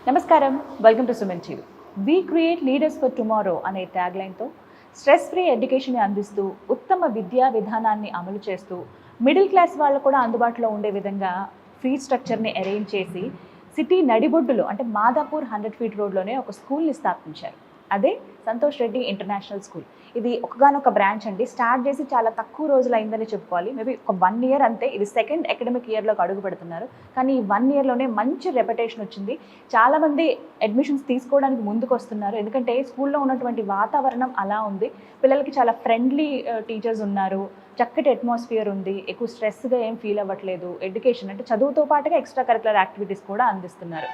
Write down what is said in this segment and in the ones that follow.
నమస్కారం, welcome to Suman TV. We create leaders for tomorrow అనే ట్యాగ్లైన్తో స్ట్రెస్ ఫ్రీ ఎడ్యుకేషన్ అందిస్తూ ఉత్తమ విద్యా విధానాన్ని అమలు చేస్తూ మిడిల్ క్లాస్ వాళ్ళు కూడా అందుబాటులో ఉండే విధంగా ఫీ స్ట్రక్చర్ని అరేంజ్ చేసి సిటీ నడిబొడ్డులో అంటే మాదాపూర్ 100 ఫీట్ రోడ్లోనే ఒక స్కూల్ని స్థాపించారు. అదే సంతోష్ రెడ్డి ఇంటర్నేషనల్ స్కూల్. ఇది ఒకగానొక బ్రాంచ్ అండి. స్టార్ట్ చేసి చాలా తక్కువ రోజులు అయిందని చెప్పుకోవాలి. మేబీ ఒక 1 year అంతే. ఇది సెకండ్ అకాడమిక్ ఇయర్లోకి అడుగు పెడుతున్నారు. కానీ ఈ 1 yearలోనే మంచి రెప్యుటేషన్ వచ్చింది. చాలామంది అడ్మిషన్స్ తీసుకోవడానికి ముందుకు వస్తున్నారు. ఎందుకంటే స్కూల్లో ఉన్నటువంటి వాతావరణం అలా ఉంది. పిల్లలకి చాలా ఫ్రెండ్లీ టీచర్స్ ఉన్నారు, చక్కటి అట్మాస్ఫియర్ ఉంది, ఎక్కువ స్ట్రెస్గా ఏం ఫీల్ అవ్వట్లేదు. ఎడ్యుకేషన్ అంటే చదువుతో పాటుగా ఎక్స్ట్రా కరికులర్ యాక్టివిటీస్ కూడా అందిస్తున్నారు.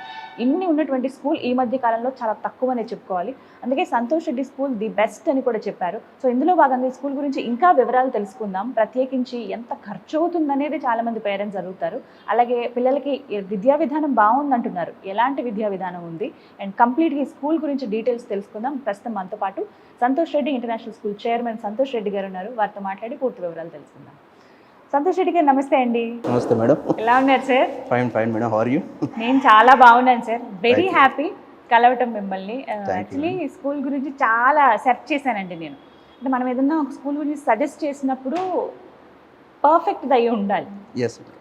ఇన్ని ఉన్నటువంటి స్కూల్ ఈ మధ్య కాలంలో చాలా తక్కువనే చెప్పుకోవాలి. అందుకే Santosh Reddy school the best అని కూడా చెప్పారు. సో ఇందులో భాగంగా ఈ స్కూల్ గురించి ఇంకా వివరాలు తెలుసుకుందాం. ప్రత్యేకించి ఎంత ఖర్చు అవుతుందనేది చాలామంది పేరెంట్స్ అడుగుతారు. అలాగే పిల్లలకి విద్యా విధానం బాగుందంటున్నారు. ఎలాంటి విద్యా విధానం ఉంది అండ్ కంప్లీట్గా ఈ స్కూల్ గురించి డీటెయిల్స్ తెలుసుకుందాం. ప్రస్తుతం మనతో పాటు Santosh Reddy international school chairman Santosh Reddy గారు ఉన్నారు. వారితో మాట్లాడి పూర్తి వివరాలు తెలుసుకుందాం. సంతోష్ రెడ్డి గారు నమస్తే అండి. నమస్తే మేడం. ఎలా ఉన్నారు sir? Fine madam. How are you? నేను చాలా బాగున్నాను సార్. వెరీ హ్యాపీ కలవటం మిమ్మల్ని. యాక్చువల్లీ స్కూల్ గురించి చాలా సెర్చ్ చేశానండి నేను. అంటే మనం ఏదన్నా ఒక స్కూల్ గురించి సజెస్ట్ చేసినప్పుడు పర్ఫెక్ట్ అయ్యి ఉండాలి.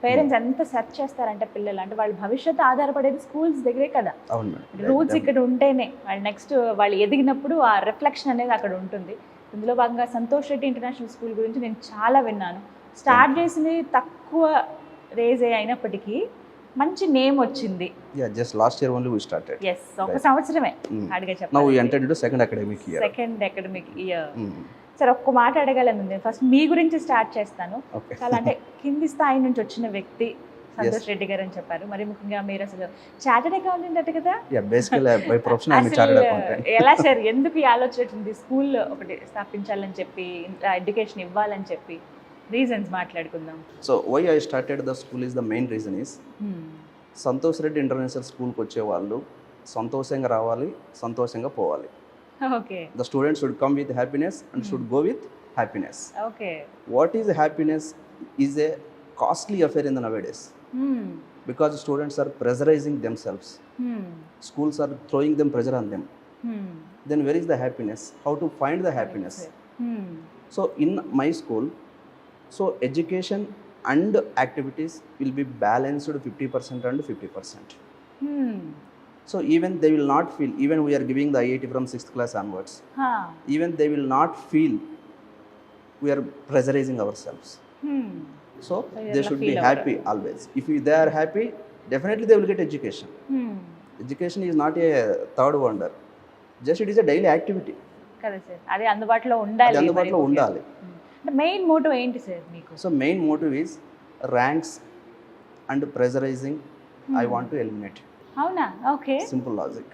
పేరెంట్స్ ఎంత సెర్చ్ చేస్తారంటే పిల్లలు అంటే వాళ్ళ భవిష్యత్తు ఆధారపడేది స్కూల్స్ దగ్గరే కదా. రూల్స్ ఇక్కడ ఉంటేనే వాళ్ళు నెక్స్ట్ వాళ్ళు ఎదిగినప్పుడు ఆ రిఫ్లెక్షన్ అనేది అక్కడ ఉంటుంది. ఇందులో భాగంగా సంతోష్ రెడ్డి ఇంటర్నేషనల్ స్కూల్ గురించి నేను చాలా విన్నాను. స్టార్ట్ చేసింది తక్కువ రేజ్ అయినప్పటికీ మంచి నేమ్ వచ్చింది. Just last year only we started. yes ఒక సంవత్సరమే అడిగా చెప్పాలి. Now we entered into second academic year. సరే ఒక్క మాట అడగాలని ఫస్ట్ మీ గురించి స్టార్ట్ చేస్తాను. చాలా అంటే కింది స్థాయి నుంచి వచ్చిన వ్యక్తి సంతోష్ రెడ్డి గారు అని చెప్పారు. మరి ముఖ్యంగా మీరు అసలు చార్టెడ్ అకౌంటెంట్ అంటే కదా? ఎలా సార్ ఎందుకు ఈ ఆలోచన వచ్చింది స్కూల్ ఒకటి స్థాపించాలని చెప్పి ఎడ్యుకేషన్ ఇవ్వాలని చెప్పి? రీజన్స్ మాట్లాడుకుందాం. So why I started the school is the main reason is Santosh Reddy international స్కూల్కి వచ్చే వాళ్ళు సంతోషంగా రావాలి, సంతోషంగా పోవాలి. Okay. The students should come with happiness and should go with happiness. Okay. What is happiness is a costly affair in the nowadays. Because students are pressurizing themselves. Schools are throwing them pressure on them. Then where is the happiness? How to find the happiness? So in my school, so education and activities will be balanced 50% and 50%. So even they will not feel, even we are giving the IIT from 6th class onwards, even they will not feel we are pressurizing ourselves. So they should be happy always. If they are happy, definitely they will get education. Education is not a third wonder, just it is a daily activity. కదా sir, అది అందుబాటులో ఉండాలి. Main motive ఏంటి sir మీకు? So main motive is ranks and pressurizing I want to eliminate. అవునా? Okay, simple logic.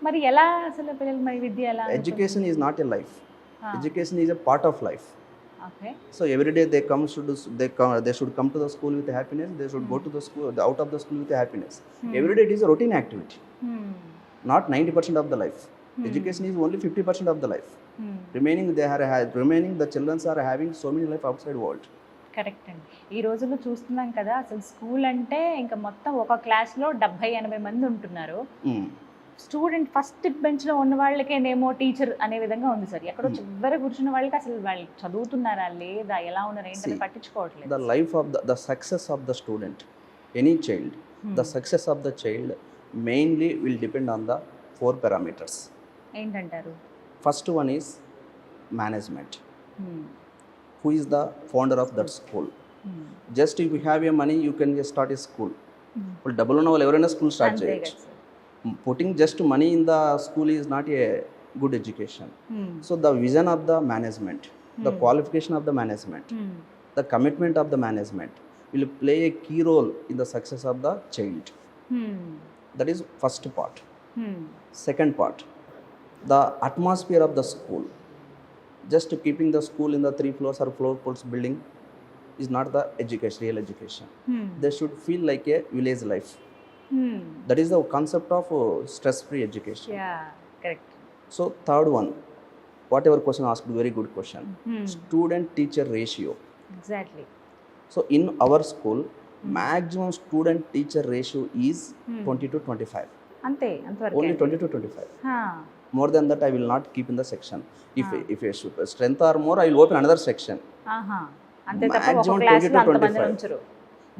మరి ఎలా అసలు పిల్లలు మరి విద్య ఎలా? Education is not a life. Education is a part of life. Okay. So every day they should come to the school with happiness. They should go to the school out of the school with happiness. Every day it is a routine activity, not 90% of the life. Education is only 50% of the life. Remaining the children's are having so many life outside world. Correct అండి. ఈ రోజుల్లో చూస్తున్నాం కదా, అసలు school అంటే ఇంకా మొత్తం ఒక క్లాస్లో 70-80 మంది ఉంటున్నారు. స్టూడెంట్ ఫస్ట్ బెంచ్లో ఉన్న వాళ్ళకేనేమో టీచర్ అనే విధంగా ఉంది సార్. ఎక్కడో చివరి కూర్చున్న వాళ్ళకి అసలు వాళ్ళు చదువుతున్నారా లేదా, ఎలా ఉన్నారు ఏంటని పట్టించుకోవట్లేదు. The life of the success of the student, any child, the success of the child mainly will depend on the 4 parameters. ఏంటంటారు? First one is management. Who is the founder of that school? Just if you have your money, you can just start a school. Well, double on all everyone school start cheyach. Putting just money in the school is not a good education. So the vision of the management, the qualification of the management, the commitment of the management will play a key role in the success of the child. That is first part. Second part, the atmosphere of the school. Just keeping the school in the 3 floors or 4 floors building is not the education, real education. They should feel like a village life. That is the concept of stress-free education. Yeah, correct. So third one, whatever question asked, very good question. Student-teacher ratio. Exactly. So in our school, maximum student-teacher ratio is 20 to 25. అంతే అంతవరకు only 20 to 25. హా. More than that, I will not keep in the section. If a strength or more, I will open another section. ఆహా. అంతే తప్ప ఒక Maximum class 20 లో to అంతమంది 25. ఉంచరు.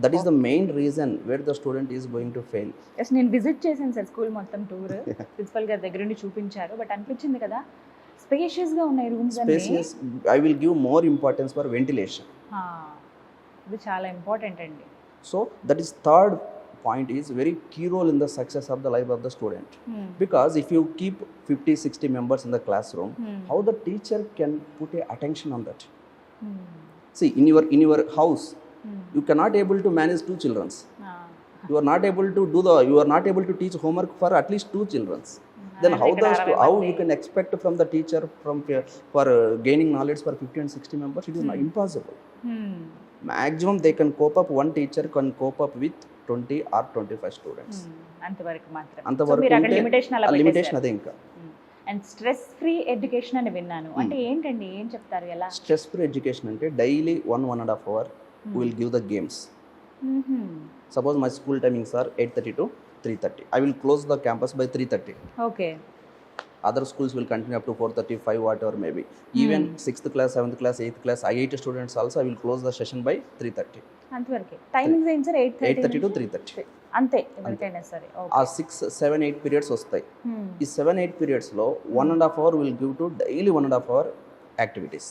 That is the main reason where the student is going to fail. Yes, నేను visit చేశాను sir school మొత్తం tour. Principal గారి దగ్గర నుండి చూపించారు. బట్ అనిపించింది కదా, స్పేషియస్ గా ఉన్నాయి రూమ్స్ అన్ని. Spacious. I will give more importance for ventilation. హా. ఇది చాలా ఇంపార్టెంట్ అండి. So that is third point is very key role in the success of the life of the student. Because if you keep 50-60 members in the classroom, how the teacher can put a attention on that? See, in your house, you cannot able to manage 2 children. You are not able to you are not able to teach homework for at least 2 children. Then how you can expect from the teacher for gaining knowledge for 50 and 60 members? It is not impossible. Maximum they can cope up, one teacher can cope up with 20 or 25 students. అంతవరకు మాత్రం. అంతవరకు మీరు అక్కడ limitation అలా limitation అదే. ఇంకా and stress free education అని విన్నాను. అంటే ఏంటండి, ఏం చెప్తారు, ఎలా? స్ట్రెస్ ఫ్రీ ఎడ్యుకేషన్ అంటే daily 1.5 hour we will give the games. Suppose my school timings are 8:30 to 3:30. I will close the campus by 3:30. Okay. Other schools will continue up to 4:30, 5, whatever maybe. Even 6th class, 7th class, 8th class, IIT students also I will close the session by 3:30. అంతవరకే. Timings ఏంటి sir? 8:30 to 3:30. అంతే, ఎవరికైనా సరే. ఆ 6, 7, 8 periods వస్తాయి. ఈ 7, 8 పీరియడ్స్లో 1.5 hour will give to daily 1.5 hour activities.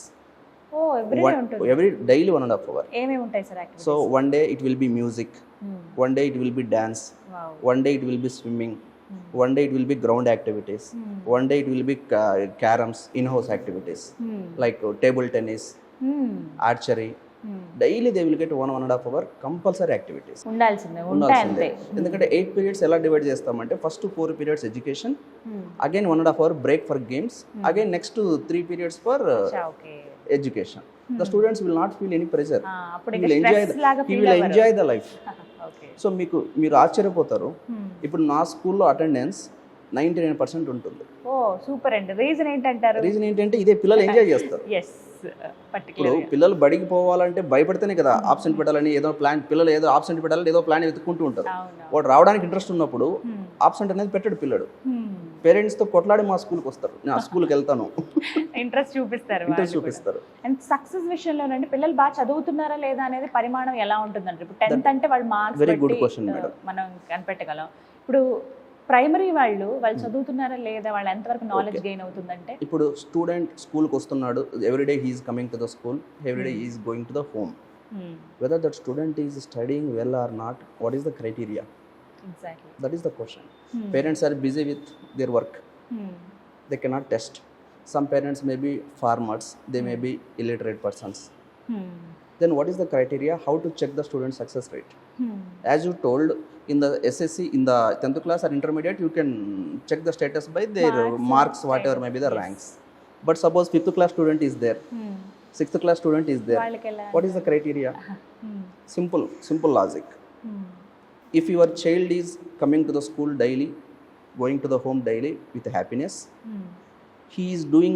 Oh, everyday ఉంటుంది. Every daily 1.5 hour. ఏమేమి ఉంటాయి sir activities? So one day it will be music, one day it will be dance, one day it will be swimming, one day it will be ground activities, one day it will be caroms, in-house activities like table tennis, archery. Daily they will get 1.5 hour compulsory activities. ఉండాల్సిందే, ఉంటాయి అంతే. ఎందుకంటే 8 periods ఎలా divide చేస్తామంటే first 4 periods education, again 1.5 hour break for games, again next 3 periods for education. The students will not feel any pressure. He will enjoy the life. So మీరు ఆశ్చర్యపోతారు, ఇప్పుడు నా స్కూల్లో అటెండెన్స్ 99% ఉంటుంది. ఓ, సూపర్ అండి. రీజన్ ఏంటంటారు? రీజన్ ఏంటంటే ఇదే, పిల్లలు ఎంజాయ్ చేస్తారు. ఇప్పుడు పిల్లలు బడికి పోవాలంటే భయపడితేనే కదా ఆబ్సెంట్ పెట్టాలని ఏదో ప్లాన్, పిల్లలు ఏదో ఆబ్సెంట్ పెట్టాలని ఏదో ప్లాన్ వెతుక్కుంటూ ఉంటారు. వాడు రావడానికి ఇంట్రెస్ట్ ఉన్నప్పుడు ఆబ్సెంట్ అనేది పెట్టాడు పిల్లడు. పేరెంట్స్ తో కొట్లాడి మా స్కూల్కి వస్తారు, నేను ఆ స్కూల్కి వెళ్తాను, ఇంట్రెస్ట్ చూపిస్తారు. అండ్ సక్సెస్ విషయంలోనండి, పిల్లలు బాగా చదువుతున్నారా లేదా అనేది పరిమాణం ఎలా ఉంటుందంటే, ఇప్పుడు 10th అంటే వాళ్ళు marks very good question madam, మనం కనిపెట్టగలం. ఇప్పుడు ప్రైమరీ వాళ్ళు చదువుతున్నారా లేదా, వాళ్ళు ఎంతవరకు నాలెడ్జ్ గెయిన్ అవుతుందంటే, ఇప్పుడు స్టూడెంట్ స్కూల్కి వస్తున్నాడు, everyday he's coming to the school, everyday he's going to the home. Whether that student is studying well or not, what is the criteria? Exactly. That is the question. Parents are busy with their work. They cannot test. Some parents may be farmers, they may be illiterate persons. Then what is the criteria? How to check the student success rate? As you told, in the SSC, in the 10th class or intermediate, you can check the status by their marks, whatever may be the ranks. But suppose 5th class student is there, 6th class student is there. What is the criteria? Simple logic. If your child is coming to the school daily, going to the home daily with happiness, he is doing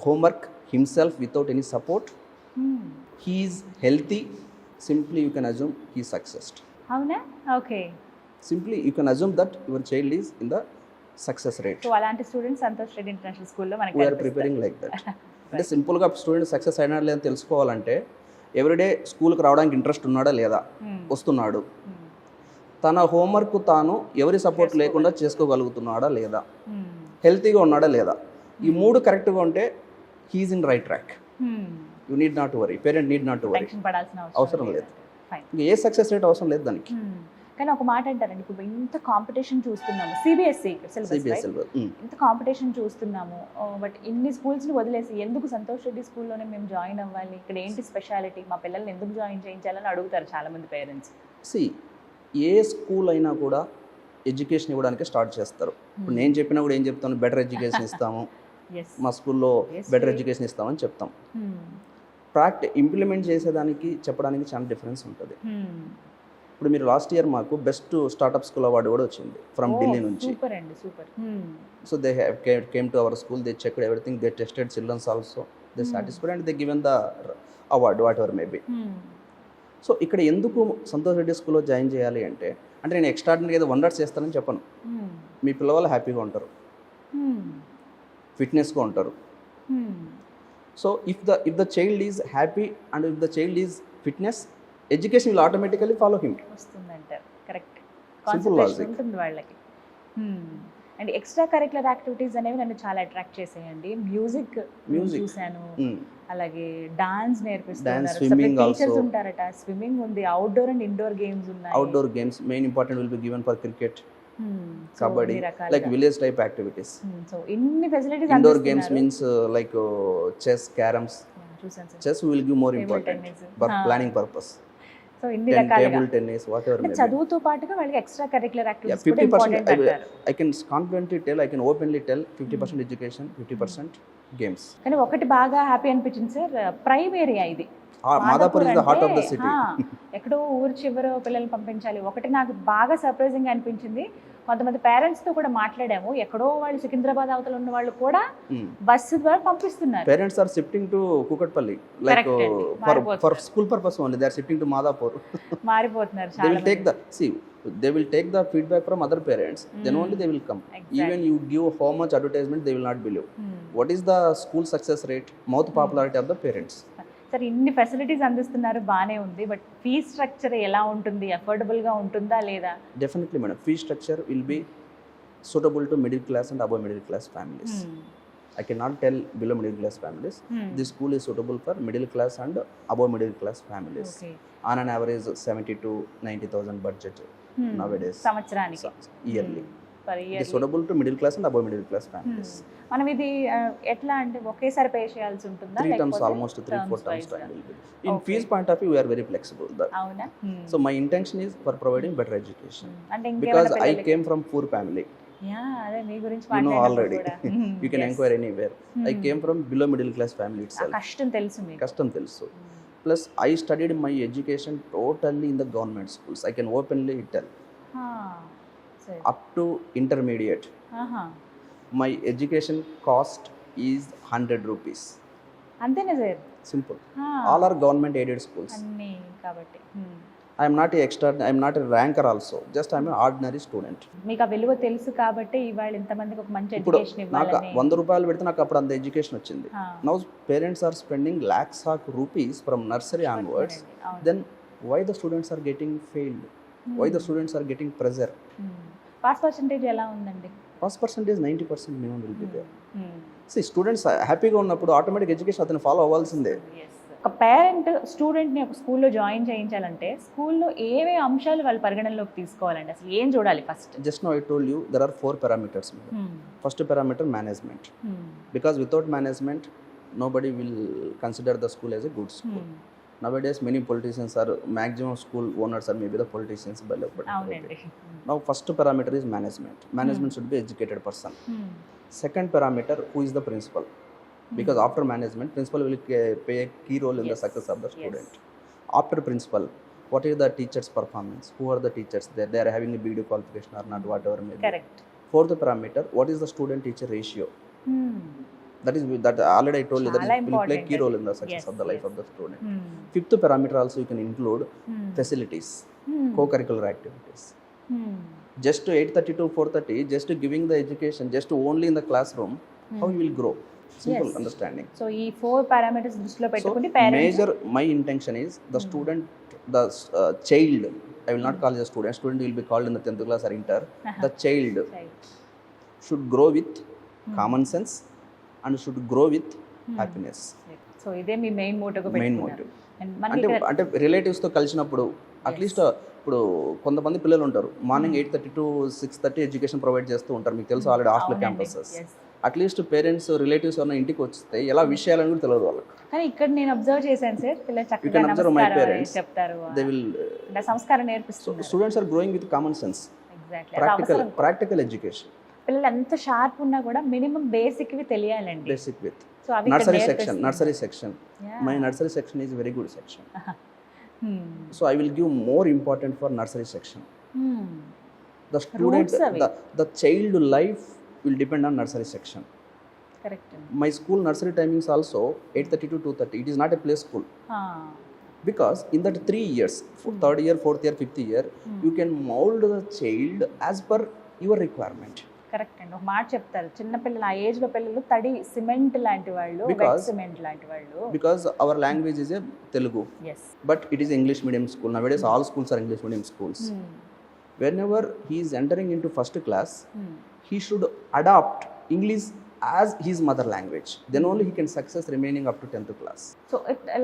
homework himself without any support, he is healthy, simply you can assume he is successed. Avuna? Okay. Simply you can assume that your child is in the success rate. So alanti students Santosh Reddy International School lo manaki we are preparing like that. అంటే సింపుల్గా student success అయినాడు లేదని తెలుసుకోవాలంటే, everyday స్కూల్కి రావడానికి interest ఉన్నాడా లేదా, వస్తున్నాడు, తన హోంవర్క్ తాను ఎవరి సపోర్ట్ లేకుండా చేసుకోగలుగుతున్నాడా లేదా, హెల్తీగా ఉన్నాడా లేదా, ఈ 3 కరెక్ట్గా ఉంటే he's in right track. You need not worry, parent need not worry, అవసరం లేదు. ఇంకా ఏ సక్సెస్ రేట్ అవసరం లేదు దానికి. కానీ ఒక మాట అంటారండి, ఇప్పుడు ఇంత కాంపిటీషన్ చూస్తున్నాము, సిబిఎస్ఈ ఇంత కాంపిటీషన్ చూస్తున్నాము, బట్ ఇన్ని స్కూల్స్ని వదిలేసి ఎందుకు సంతోష్ రెడ్డి స్కూల్లోనే మేము జాయిన్ అవ్వాలి, ఇక్కడ ఏంటి స్పెషాలిటీ, మా పిల్లల్ని ఎందుకు జాయిన్ చేయించాలని అడుగుతారు చాలామంది పేరెంట్స్. ఏ స్కూల్ అయినా కూడా ఎడ్యుకేషన్ ఇవ్వడానికి స్టార్ట్ చేస్తారు. ఇప్పుడు నేను చెప్పినా కూడా ఏం చెప్తాను, బెటర్ ఎడ్యుకేషన్ ఇస్తాము, మా స్కూల్లో బెటర్ ఎడ్యుకేషన్ ఇస్తామని చెప్తాం. ఇంప్లిమెంట్ చేసేదానికి చెప్పడానికి చాలా డిఫరెన్స్ ఉంటుంది. ఇప్పుడు మీరు లాస్ట్ ఇయర్ మాకు బెస్ట్ స్టార్ట్అప్ స్కూల్ అవార్డు కూడా వచ్చింది ఫ్రమ్ ఢిల్లీ నుంచి. So they came to our school, they checked everything, they tested childrens also, they satisfied and they given the award whatever may be. So ఇక్కడ ఎందుకు సంతోష్ రెడ్డి స్కూల్లో join చేయాలి అంటే, అంటే నేను ఎక్స్ట్రాడినరీ ఏదో వండర్స్ చేస్తానని చెప్పను. మీ పిల్లవాళ్ళు హ్యాపీగా ఉంటారు, ఫిట్నెస్గా ఉంటారు. So if the child is happy and if the child is fitness, education will automatically follow him. వస్తుందంటారు. కరెక్ట్. Simple concentration logic. ఉంటుంది వాళ్ళకి. అండ్ ఎక్స్ట్రా కరిక్యులర్ యాక్టివిటీస్ అనేవి నన్ను చాలా అట్రాక్ట్ చేసేయండి. మ్యూజిక్ చూశాను, అలాగే డాన్స్ నేర్పిస్తున్నారు, swimming టీచర్స్ also. ఉంటారట, స్విమ్మింగ్ ఉంది, అవుట్డోర్ అండ్ ఇండోర్ గేమ్స్ ఉన్నాయి. Outdoor games main important will be given for cricket, So, kabaddi, ఇన్ని రకాలుగా. Like village type activities. So ఇన్ని facilities indoor games means like chess, carroms. చూసాను sir. Chess will give more Table important tennis. For planning purpose. So ఇన్ని రకాలుగా table tennis, what ever అంటే చదువుతో పాటుగా వాళ్ళకి ఎక్స్ట్రా కరిక్యులర్ యాక్టివిటీస్ కూడా 50% important అంటారు. I can confidently tell, I can openly tell 50% education, 50% games. కానీ ఒకటి బాగా హ్యాపీ అనిపించింది సార్, ప్రైమ్ ఏరియా ఇది. Madhapur is the heart of the అంటే, city. ఎక్కడో ఊరు చివర పిల్లల్ని పంపించాలి. ఒకటి నాకు బాగా సర్ప్రైజింగ్ అనిపించింది, కొంతమంది పేరెంట్స్ తో కూడా మాట్లాడాము, ఎక్కడో వాళ్ళు సికింద్రాబాద్ అవతల ఉన్న వాళ్ళు కూడా బస్సు ద్వారా పంపిస్తున్నారు. Parents are shifting to Kukatpalli, like Correct అండి. for మారిపోతున్నారు. school purpose only. They are shifting to Madhapur. మారిపోతున్నారు They చాలా will take they will take the feedback from other parents. Then only they will come. Exactly. Even you give how much advertisement, they will not believe. What is the school success rate, mouth popularity of the parents? Sir ఇన్ని facilities అందిస్తున్నారు, బానే ఉంది, but fee structure ఎలా ఉంటుంది, affordable గా ఉంటుందా లేదా? Definitely, madam. Fee structure will be suitable to middle class and above middle class families. I cannot tell below middle class families. This school is suitable for middle class and above middle class families. Okay. On an average, 70 to 90,000 budget nowadays. సంవత్సరానికి Yearly. per It year. is suitable to middle class and above middle class families. మనం ఇది ఎట్లా అంటే ఒకేసారి pay చేయాల్సి ఉంటుందా, 3 terms, లేకపోతే almost 3-4 terms wise గా? time will be. In Okay. fees point of view, we are very flexible. అవునా? So my intention is for providing better education. అంటే Because ఇంకేమైనా I పిల్లలకి came from poor family. Yeah అదే మీ గురించి You know మాట్లాడినప్పుడు already. కూడా You can inquire anywhere. I came from below middle class family ఆ itself. కష్టం తెలుసు మీకు. Custom తెలుసు. Plus I studied my education totally in the government schools. I can openly tell. సరే. Up to intermediate, ఆహా. my education cost is 100 rupees. అంతేనా sir? Simple. All are government aided schools. అన్ని కాబట్టి I am not a extra. I am not a ranker also. Just I am an ordinary student. మీకు ఆ విలువ తెలుసు కాబట్టి ఇవాళ ఇంతమందికి ఒక మంచి ఇప్పుడు ఎడ్యుకేషన్ నాకు ఇవ్వాలని. 100 రూపాయలు పెడితే నాకు అప్పుడు అంత ఎడ్యుకేషన్ వచ్చింది. ఆ. Now parents are spending lakhs of rupees from nursery onwards. అవును. Then why the students are getting failed? Why the students are getting pressure? Pass percentage ఎలా ఉందండి? Pass percentage 90% minimum will be there. See, students హ్యాపీగా ఉన్నప్పుడు automatic education అతను follow అవ్వాల్సిందే. ఒక parent స్టూడెంట్ని ఒక స్కూల్లో జాయిన్ చేయించాలంటే స్కూల్లో ఏవే అంశాలు వాళ్ళు పరిగణనలోకి తీసుకోవాలండి, అసలు ఏం చూడాలి first? Just now I told you there are 4 parameters. First parameter, management. Because without management, nobody will consider the school as a good school. Nowadays, many politicians are, maximum school owners are maybe the politicians. అవునండి. Now, first parameter is management. Management should be educated person. Second parameter, who is the principal? Because after management, principal will play a key role in the success of the student. After principal, what is the teacher's performance? Who are the teachers? They are having a BD qualification or not, whatever may be. Correct. Fourth parameter, what is the student-teacher ratio? That already I told you that Chala it will play important key role అది. in the success Yes, of the life yes. of the student. Fifth parameter also you can include facilities, co-curricular activities. Just to 8:30 to 4:30, just to giving the education, just to only in the classroom, how you will grow? Simple Yes. understanding. So ఈ 4 parameters దృష్టిలో So పెట్టుకుని parents major, my intention is the student, the child, I will not call it a student, student will be called in the 10th class or inter, the child should grow with common sense and should grow with happiness. So ఇదే మీ main మోటోగా Main పెట్టుకున్నారు. motive. And మనకి అంటే రిలేటివ్స్తో కలిసినప్పుడు at least ఇప్పుడు కొంతమంది పిల్లలు ఉంటారు morning 8:30 to 6:30 education provide చేస్తూ ఉంటారు, మీకు తెలుసు already hostel campuses. At least parents relatives ఎవరైనా ఇంటికి వస్తే ఎలా విషయాలని కూడా తెలియదు వాళ్ళకి. కానీ ఇక్కడ నేను అబ్జర్వ్ చేశాను సార్, పిల్లలు You చక్కగా can observe my నమస్కారం parents. చెప్తారు, దే విల్ అంటే సంస్కారం నేర్పిస్తున్నారు. Students are growing with common sense, exactly. Practical education. పిల్లలు ఎంత షార్ప్ ఉన్నా కూడా మినిమం బేసిక్వి తెలియాలండి. బేసిక్ విత్ సో అవి nursery section. My nursery section is very good section. So I will give more important for nursery section. The student, the child life will depend on nursery section. Correct. My school nursery timings also 8:30 to 2:30. It is not a play school. Because in that 3 years, third year, fourth year, fifth year, you can mold the child as per your requirement. Correct అండి. ఒక మాట చెప్తారు, చిన్న పిల్లలు ఆ age లో పిల్లలు తడి సిమెంట్ లాంటి వాళ్ళు, వెట్ సిమెంట్ లాంటి వాళ్ళు. Because our language is a Telugu, yes. but it is English medium school. Nowadays all schools are English medium schools. Whenever he is entering into first class, he should adopt English as his mother language. Then only he can success remaining up to 10th class. So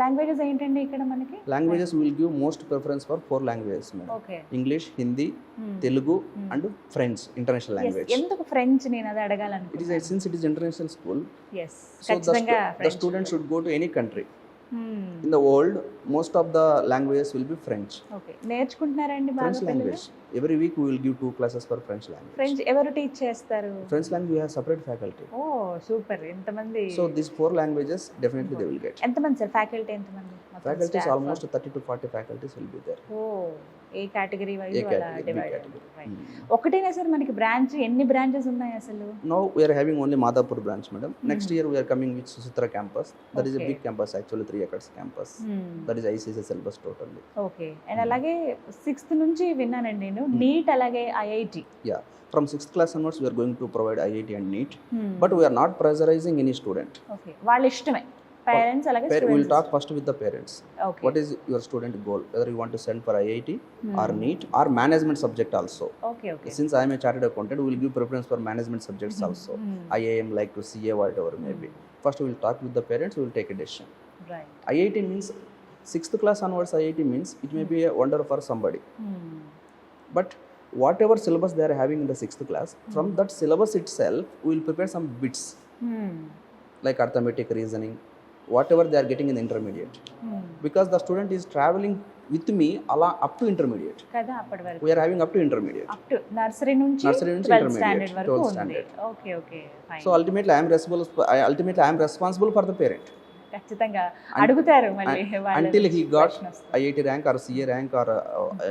languages ఏంటండి ఇక్కడ మనకి? Languages will give most preference for 4 languages, madam. Okay. English, Hindi, Telugu and French, international language. ఎందుకు French? నేను అది It is అడగాలనుకుంటున్నాను. since it is international school, yes, so ఖచ్చితంగా the student should go to any country. In the world, most of the languages will be French. Okay. నేర్చుకుంటున్నారండి బాగా French పిల్లలు? language. Every week we will give 2 classes for French language. French ఎవరు teach చేస్తారు? French language we have separate faculty. Oh super. ఎంతమంది? So these 4 languages definitely they will get. ఎంతమంది sir faculty? ఎంతమంది Faculties almost 30 to 40 faculties will be there. Oh A category wise A అలా category, B divide? category. ఒకటేనా sir మనకి branch? ఎన్ని branches ఉన్నాయి అసలు? Now we are having only Madhapur branch, madam. Next year we are coming with Susitra campus. That is a Okay. big campus actually, 3 acres campus. That is ICSI syllabus totally. Okay. And అలాగే 6th నుంచి విన్నానండి నేను, neat అలాగే IIT. Yeah. From 6th class onwards we are going to provide IIT and NEET. But we are not pressurizing any student. Okay. వాళ్ళ ఇష్టమే, parents అలాగే We will students. talk first with the parents. Okay. What is your student goal? Whether you want to send for IIT or NEET or management subject also. Okay. Okay. Since I am a chartered accountant, we will give preference for management subjects also. IIM like to CA, whatever maybe. First we will talk with the parents, we will take a decision. Right. IIT means 6th class onwards IIT means it may be a wonder for somebody. But whatever syllabus they are having in the 6th class, from that syllabus itself, we will prepare some bits like arithmetic, reasoning, whatever they are getting in the intermediate. Because the student is traveling with me up to intermediate. కదా అప్పటి వరకు. We are having up to intermediate. Up to nursery నుంచి Nursery నుంచి 12th intermediate, standard వరకు 12th ఉంది. standard. Okay. Okay. Fine. So ultimately I am responsible for the parent. ఖచ్చితంగా అడుగుతారు మళ్ళీ వాళ్ళ Until he నుంచి got question వస్తుంది. IIT rank or CA rank or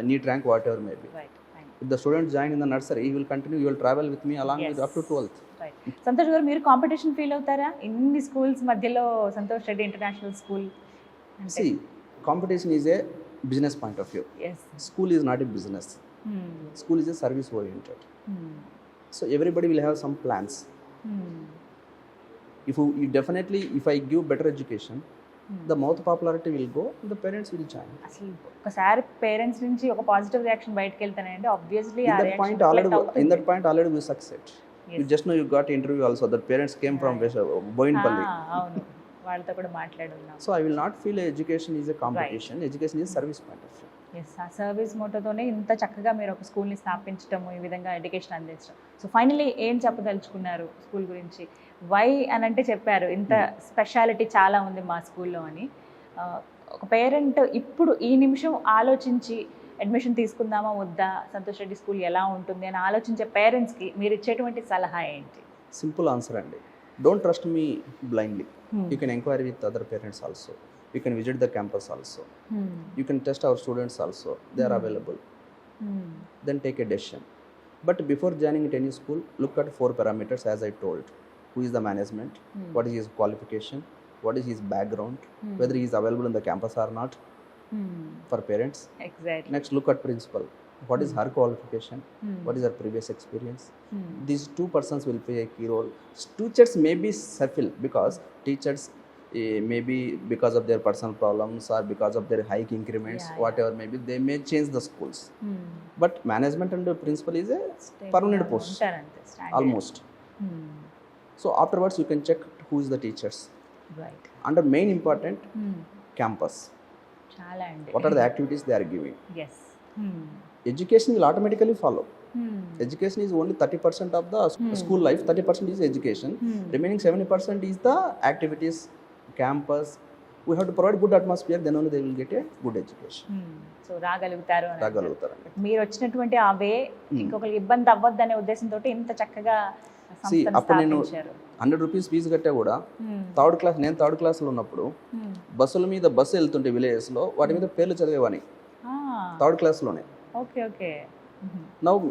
NEET rank, whatever may be. Right. Fine. If the student join in the nursery, he will continue, he will travel with me along with up to 12th. Right. Santosh garu, మీరు competition feel అవుతారా ఇన్ని schools మధ్యలో? Santosh Reddy international school అంటే See, competition is a business point of view. Yes. School is not a business. School is a service oriented. So everybody will have some plans. If I give better education, the mouth popularity will go, the parents will join. అసలు ఒకసారి parents నుంచి ఒక positive reaction బయటకు వెళ్తానంటే obviously ఆ In that point already we succeed. You just know you got interview also. That parents came from Boinpalli. అవును, వాళ్ళతో కూడా మాట్లాడున్నాం. So I will not feel education is a competition. Education is service point of view. Yes, ఆ service మోటోతోనే ఇంత చక్కగా మీరు ఒక స్కూల్ని స్థాపించడము, ఈ విధంగా ఎడ్యుకేషన్ అందించడం. సో ఫైనలీ ఏం చెప్పదలుచుకున్నారు స్కూల్ గురించి? వై అని అంటే చెప్పారు, ఇంత స్పెషాలిటీ చాలా ఉంది మా స్కూల్లో అని. ఒక పేరెంట్ ఇప్పుడు ఈ నిమిషం ఆలోచించి అడ్మిషన్ తీసుకుందామా వద్దా, సంతోష్ రెడ్డి స్కూల్ ఎలా ఉంటుంది అని ఆలోచించే పేరెంట్స్కి మీరు ఇచ్చేటువంటి సలహా ఏంటి? Simple answer అండి. Don't trust me blindly. You can inquire with other parents also. You can visit the campus also. You can test our students also. They are available. Then take a decision. But before joining at any school, look at 4 parameters as I told. Who is the management? What is his qualification? What is his background? Whether he is available in the campus or not for parents. Exactly. Next, look at principal. What is her qualification? What is her previous experience? These 2 persons will play a key role. Teachers may be shuffle because teachers maybe because of their personal problems or because of their hike increments, whatever maybe, they may change the schools. But management and the principal is a permanent post almost. So afterwards you can check who is the teachers. Right. Under main important campus, చాలా అండి. what are the activities they are giving. Yes. Education will automatically follow. Education is only 30% of the school life, 30% is education. Remaining 70% is the activities, campus. We have to provide good atmosphere, then only they will get a good education. So రాగలుగుతారు అని. రాగలుగుతారండి. మీరు వచ్చినటువంటి ఆ వే ఇంకొకరికి ఇబ్బంది అవ్వద్దనే ఉద్దేశంతో ఇంత చక్కగా సంస్థను అప్పుడు నేను స్థాపించారు. 100 రూపీస్ ఫీజు కట్టా కూడా నేను థర్డ్ క్లాస్లో ఉన్నప్పుడు బస్సుల మీద బస్సు వెళ్తుంటే విలేజెస్లో వాటి మీద పేర్లు చదివేవాని థర్డ్ క్లాస్లోనే. ఓకే. ఓకే.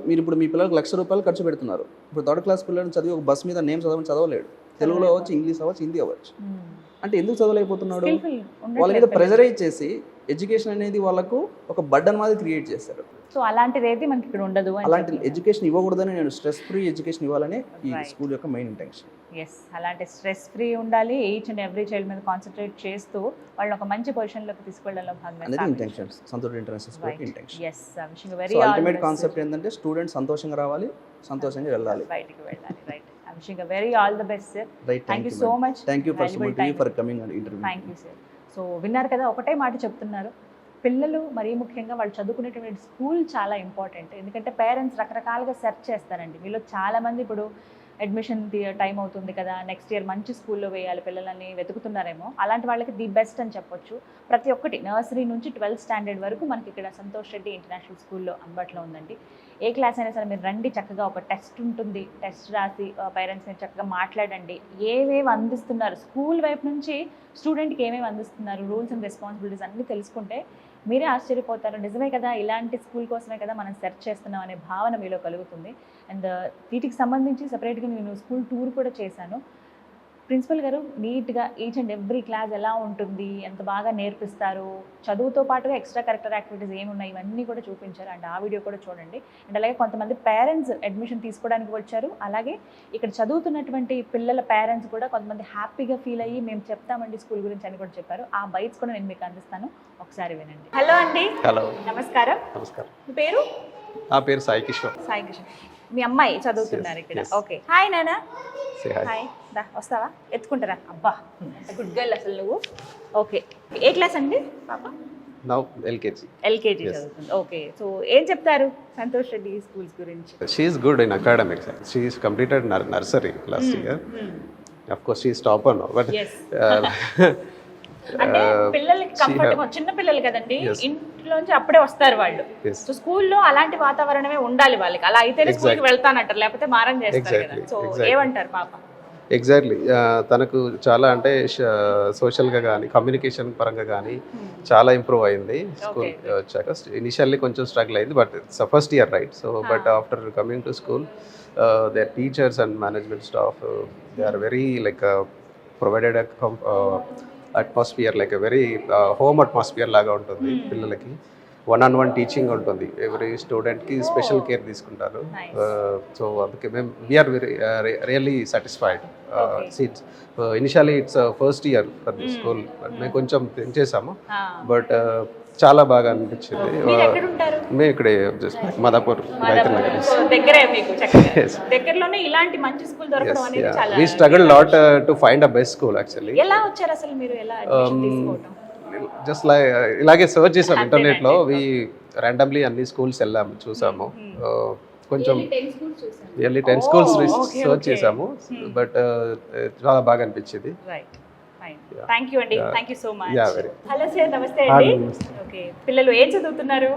మీరు ఇప్పుడు మీ పిల్లలకు ₹1,00,000 ఖర్చు పెడుతున్నారు. ఇప్పుడు థర్డ్ క్లాస్ పిల్లలు చదివి ఒక బస్ మీద నేమ్ చదవలేడు. తెలుగులో అవ్వచ్చు, ఇంగ్లీష్ అవ్వచ్చు, హిందీ అవ్వచ్చు. అంటే ఎందుకు చదవలేకపోతున్నాడు? వాళ్ళ మీద ప్రెజరైజ్ చేసి ఎడ్యుకేషన్ అనేది వాళ్ళకు ఒక బర్డన్ మాదిరి క్రియేట్ చేస్తారు. సో అలాంటిది ఏది మనకి ఇక్కడ ఉండదు అని అలాంటి ఎడ్యుకేషన్ ఇవ్వకూడదని నేను స్ట్రెస్ ఫ్రీ ఎడ్యుకేషన్ ఇవ్వాలని ఈ స్కూల్ యొక్క మెయిన్ ఇంటెన్షన్. ఎస్, అలాంటి స్ట్రెస్ ఫ్రీ ఉండాలి, ఈచ్ అండ్ ఎవ్రీ చైల్డ్ మీద కాన్సన్ట్రేట్ చేస్తూ వాళ్ళని ఒక మంచి పొజిషన్లోకి తీసుకెళ్లడంలో అనేది భాగంగా intention, Santosh international school intention. Yes, wishing so very ultimate concept ఏంటంటే స్టూడెంట్స్ సంతోషంగా రావాలి, సంతోషంగా వెళ్ళాలి, బయటికి వెళ్ళాలి. Right, wishing very all the best sir. Right. Thank you so much. Thank you for for coming and interview. Thank you sir. So విన్నారు కదా, ఒకటే మాట చెప్తున్నారు, పిల్లలు మరీ ముఖ్యంగా వాళ్ళు చదువుకునేటువంటి స్కూల్ చాలా ఇంపార్టెంట్. ఎందుకంటే పేరెంట్స్ రకరకాలుగా సెర్చ్ చేస్తారండి. వీళ్ళు చాలామంది ఇప్పుడు అడ్మిషన్ టైం అవుతుంది కదా, నెక్స్ట్ ఇయర్ మంచి స్కూల్లో వేయాలి పిల్లలని వెతుకుతున్నారేమో, అలాంటి వాళ్ళకి ది బెస్ట్ అని చెప్పొచ్చు. ప్రతి ఒక్కటి నర్సరీ నుంచి 12th స్టాండర్డ్ వరకు మనకి ఇక్కడ సంతోష్ రెడ్డి ఇంటర్నేషనల్ స్కూల్లో అందుబాటులో ఉందండి. ఏ క్లాస్ అయినా సరే మీరు రండి, చక్కగా ఒక టెస్ట్ ఉంటుంది, టెస్ట్ రాసి పేరెంట్స్ని చక్కగా మాట్లాడండి. ఏమేమి అందిస్తున్నారు స్కూల్ వైపు నుంచి స్టూడెంట్కి, ఏమేమి అందిస్తున్నారు, రూల్స్ అండ్ రెస్పాన్సిబిలిటీస్ అన్నీ తెలుసుకుంటే మీరే ఆశ్చర్యపోతారు. నిజమే కదా, ఇలాంటి స్కూల్ కోసమే కదా మనం సెర్చ్ చేస్తున్నాం అనే భావన మీలో కలుగుతుంది. అండ్ వీటికి సంబంధించి సపరేట్గా నేను స్కూల్ టూర్ కూడా చేశాను. ప్రిన్సిపల్ గారు నీట్గా ఈచ్ అండ్ ఎవ్రీ క్లాస్ ఎలా ఉంటుంది, ఎంత బాగా నేర్పిస్తారు, చదువుతో పాటుగా ఎక్స్ట్రా కరిక్యులర్ యాక్టివిటీస్ ఏమున్నాయి, ఇవన్నీ కూడా చూపించారు. అండ్ ఆ వీడియో కూడా చూడండి. అండ్ అలాగే కొంతమంది పేరెంట్స్ అడ్మిషన్ తీసుకోవడానికి వచ్చారు. అలాగే ఇక్కడ చదువుతున్నటువంటి పిల్లల పేరెంట్స్ కూడా కొంతమంది హ్యాపీగా ఫీల్ అయ్యి మేము చెప్తామండి స్కూల్ గురించి అని కూడా చెప్పారు. ఆ బైట్స్ కూడా నేను మీకు అందిస్తాను, ఒకసారి వినండి. హలో అండి. హలో, నమస్కారం. నమస్కారం. మీ పేరు? నా పేరు సాయి కిషోర్. సాయి కిషోర్. మీ అమ్మాయి చదువుతున్నారు ఇక్కడ. yes. ఓకే, హాయ్ నాన్న. Say hi. హాయ్, దా వస్తావా, ఎత్తుకుంటారా? అబ్బా గుడ్ గర్ల్ అసలు నువ్వు. ఓకే, ఏ క్లాస్ అండి పాప? Now LKG. ఎల్కేజీ చదువుతుంది. ఓకే, సో ఏం చెప్తారు సంతోష్ రెడ్డి స్కూల్స్ గురించి? She is good in academics. She is completed nursery last year. Of course she is topper now, but అంటే పిల్లలకి కంఫర్టబుల్, చిన్న పిల్లలు కదండి, ఇంట్లోంచి అప్పుడే వస్తారు వాళ్ళు. సో స్కూల్లో అలాంటి వాతావరణమే ఉండాలి వాళ్ళకి. అలా అయితేనే స్కూల్కి వెళ్తానంటారు, లేకపోతే మారం చేస్తారు కదా. సో ఏమంటారు పాప? ఎగ్జాక్ట్లీ, తనకు చాలా అంటే సోషల్గా కానీ కమ్యూనికేషన్ పరంగా కానీ చాలా ఇంప్రూవ్ అయింది స్కూల్ వచ్చాక. ఇనిషియల్లీ కొంచెం స్ట్రగుల్ అయింది, but it's first year right. So but after coming to school, their teachers and management staff, they are very like provided a atmosphere, like a very home atmosphere లాగా ఉంటుంది. పిల్లలకి 1-on-1 teaching ఉంటుంది. Every స్టూడెంట్కి special care తీసుకుంటారు. So అందుకే మేము we are very really satisfied. Initially it's first year for the school, but మేము కొంచెం థింక్ చేసాము, బట్ చాలా బాగా అనిపించింది. మేము ఇక్కడే జస్ట్ మాదాపూర్ గాయత్రి నగర్ దగ్గరే మీకు దగ్గరలోనే ఇలాంటి మంచి స్కూల్ దొరకడం అనేది చాలా. We struggled a lot to find a best school actually. ఎలా వచ్చారు అసలు మీరు, ఎలా అడ్మిషన్ తీసుకోవడం? జస్ట్ లైక్ ఇలాగే సర్చ్ చేసాం ఇంటర్నెట్లో. వి ర్యాండమ్లీ అన్ని స్కూల్స్ వెళ్ళాము, చూసాము. కొంచెం ఇయర్లీ 10 స్కూల్స్ సర్చ్ చేసాము, బట్ చాలా బాగా అనిపించింది. థ్యాంక్ యూ అండి, thank you so much. Hello sir, నమస్తే అండి. ఓకే, పిల్లలు ఏం చదువుతున్నారు?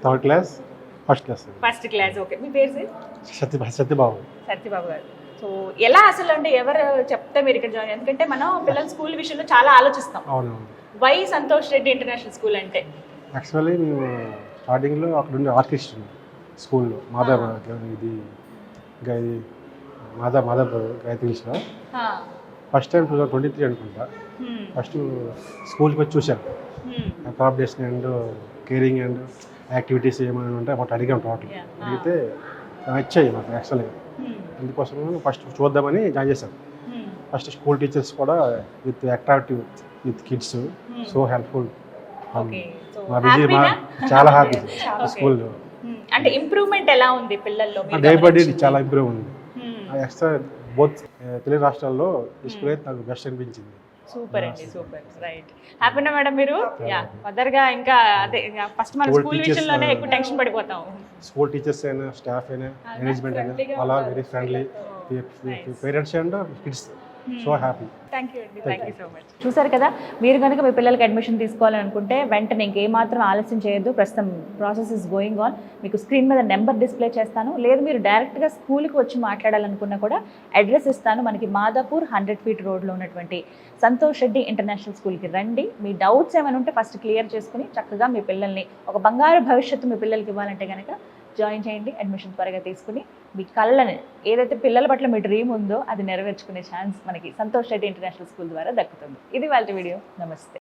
Third class, first class. First class. Okay, మీ పేరు సార్? సత్యబాబు. సత్యబాబు గారు. సో ఎలా అసలు అంటే ఎవరు చెప్తే మీరు ఇక్కడ జాయిన్? ఎందుకంటే మనం పిల్లల స్కూల్ విషయంలో చాలా ఆలోచిస్తాం. అవునవును. Why Santosh Reddy international school అంటే? యాక్చువల్లీ మేము స్టార్టింగ్లో అక్కడ ఉండే ఆర్టిస్ట్ స్కూల్లో మాదాపూర్ గాయత్రిలో ఫస్ట్ టైం 2023 అనుకుంటా. ఫస్ట్ స్కూల్కి వచ్చి చూసాను accommodation and caring and activities ఏమైనా ఉంటే మాకు అడిగాం. టోటల్ అడిగితే వచ్చాయి మాకు యాక్చువల్గా. అందుకోసం ఫస్ట్ చూద్దామని జాయిన్ చేశాను. ఫస్ట్ స్కూల్ టీచర్స్ కూడా with attractive with kids, so helpful. చాలా హ్యాపీ స్కూల్లో. అంటే ఇంప్రూవ్మెంట్ ఎలా ఉంది పిల్లల్లో? డే బై డే చాలా ఇంప్రూవ్ ఉంది. ఎక్స్ట్రా బోత్ తెలుగు రాష్ట్రాల్లో ఈ స్కూల్ అయితే నాకు బెస్ట్ అనిపించింది. సూపర్ అండి, సూపర్. రైట్, హ్యాపీనా మేడం మీరు? యా, ఫర్దర్గా ఇంకా అదే ఫస్ట్ మన స్కూల్ విషయంలోనే ఎక్కువ టెన్షన్ పడిపోతాం. స్కూల్ టీచర్స్ అయినా, స్టాఫ్ అయినా, మేనేజ్మెంట్ అయినా, all are very friendly. Parents and kids so happy. Thank you అండి, థ్యాంక్ యూ సో మచ్. చూసారు కదా, మీరు కనుక మీ పిల్లలకి అడ్మిషన్ తీసుకోవాలని అనుకుంటే వెంటనే ఇంకేమాత్రం ఆలస్యం చేయొద్దు. ప్రస్తుతం ప్రాసెస్ ఇస్ గోయింగ్ ఆన్. మీకు స్క్రీన్ మీద నెంబర్ డిస్ప్లే చేస్తాను. లేదు మీరు డైరెక్ట్గా స్కూల్కి వచ్చి మాట్లాడాలనుకున్నా కూడా అడ్రస్ ఇస్తాను. మనకి మాదాపూర్ 100 feet రోడ్లో ఉన్నటువంటి సంతోష్ రెడ్డి ఇంటర్నేషనల్ స్కూల్కి రండి. మీ డౌట్స్ ఏమైనా ఉంటే ఫస్ట్ క్లియర్ చేసుకుని చక్కగా మీ పిల్లల్ని ఒక బంగారు భవిష్యత్తు మీ పిల్లలకి ఇవ్వాలంటే కనుక జాయిన్ చేయండి. అడ్మిషన్ త్వరగా తీసుకుని మీ కళ్ళని, ఏదైతే పిల్లల పట్ల మీ డ్రీమ్ ఉందో అది నెరవేర్చుకునే ఛాన్స్ మనకి సంతోష్ రెడ్డి ఇంటర్నేషనల్ స్కూల్ ద్వారా దక్కుతుంది. ఇది వాళ్ళ వీడియో. నమస్తే.